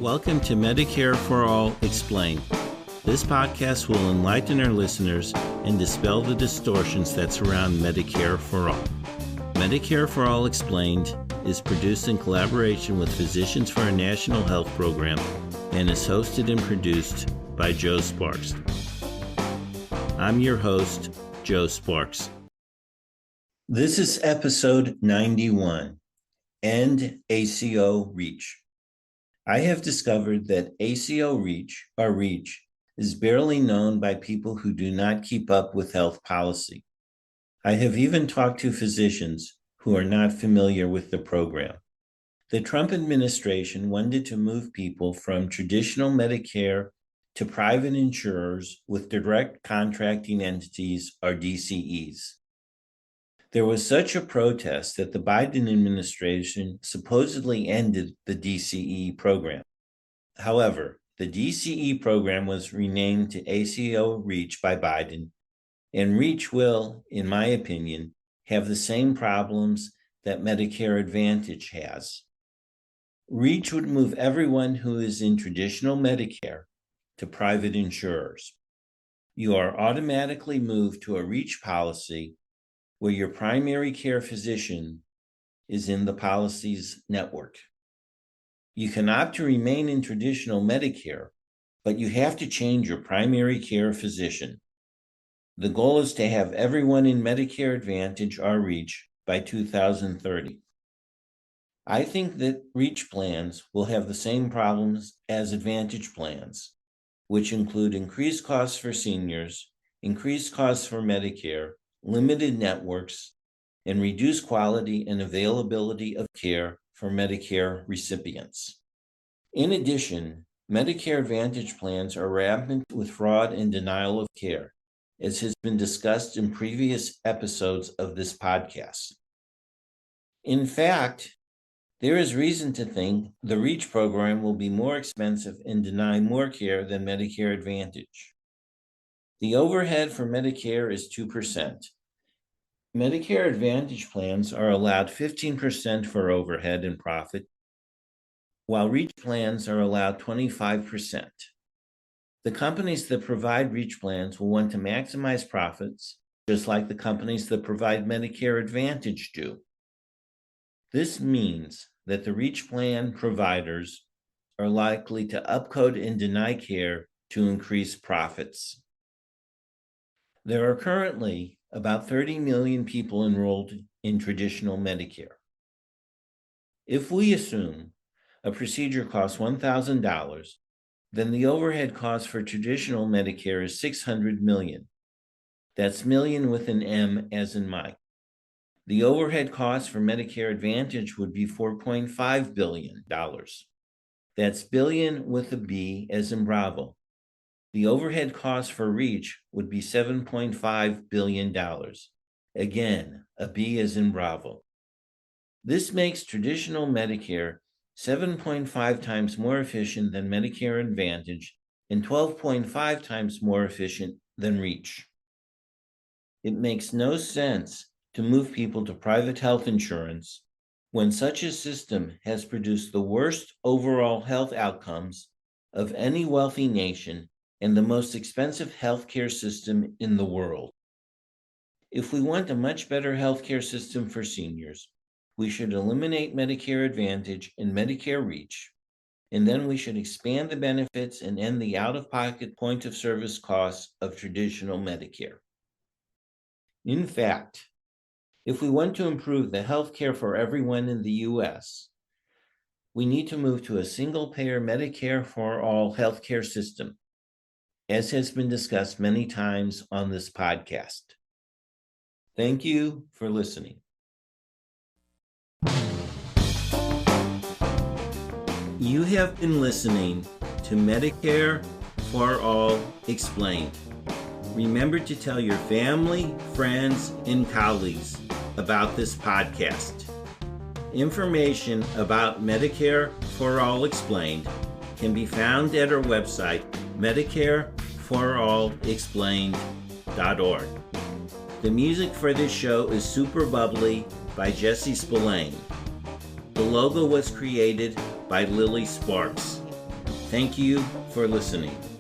Welcome to Medicare for All Explained. This podcast will enlighten our listeners and dispel the distortions that surround Medicare for All. Medicare for All Explained is produced in collaboration with Physicians for a National Health Program and is hosted and produced by Joe Sparks. I'm your host, Joe Sparks. This is episode 91, End ACO REACH. I have discovered that ACO REACH, or REACH, is barely known by people who do not keep up with health policy. I have even talked to physicians who are not familiar with the program. The Trump administration wanted to move people from traditional Medicare to private insurers with direct contracting entities, or DCEs. There was such a protest that the Biden administration supposedly ended the DCE program. However, the DCE program was renamed to ACO REACH by Biden, and REACH will, in my opinion, have the same problems that Medicare Advantage has. REACH would move everyone who is in traditional Medicare to private insurers. You are automatically moved to a REACH policy where your primary care physician is in the policy's network. You can opt to remain in traditional Medicare, but you have to change your primary care physician. The goal is to have everyone in Medicare Advantage or REACH by 2030. I think that REACH plans will have the same problems as Advantage plans, which include increased costs for seniors, increased costs for Medicare, limited networks, and reduced quality and availability of care for Medicare recipients. In addition, Medicare Advantage plans are rampant with fraud and denial of care, as has been discussed in previous episodes of this podcast. In fact, there is reason to think the REACH program will be more expensive and deny more care than Medicare Advantage. The overhead for Medicare is 2%. Medicare Advantage plans are allowed 15% for overhead and profit, while REACH plans are allowed 25%. The companies that provide REACH plans will want to maximize profits, just like the companies that provide Medicare Advantage do. This means that the REACH plan providers are likely to upcode and deny care to increase profits. There are currently about 30 million people enrolled in traditional Medicare. If we assume a procedure costs $1,000, then the overhead cost for traditional Medicare is $600 million. That's million with an M as in Mike. The overhead cost for Medicare Advantage would be $4.5 billion. That's billion with a B as in Bravo. The overhead cost for REACH would be $7.5 billion. Again, a B as in Bravo. This makes traditional Medicare 7.5 times more efficient than Medicare Advantage and 12.5 times more efficient than REACH. It makes no sense to move people to private health insurance when such a system has produced the worst overall health outcomes of any wealthy nation and the most expensive healthcare system in the world. If we want a much better healthcare system for seniors, we should eliminate Medicare Advantage and Medicare REACH, and then we should expand the benefits and end the out-of-pocket point-of-service costs of traditional Medicare. In fact, if we want to improve the healthcare for everyone in the U.S., we need to move to a single-payer Medicare for all healthcare system, as has been discussed many times on this podcast. Thank you for listening. You have been listening to Medicare for All Explained. Remember to tell your family, friends, and colleagues about this podcast. Information about Medicare for All Explained can be found at our website, medicareforallexplained.org. The music for this show is Super Bubbly by Jesse Spillane. The logo was created by Lily Sparks. Thank you for listening.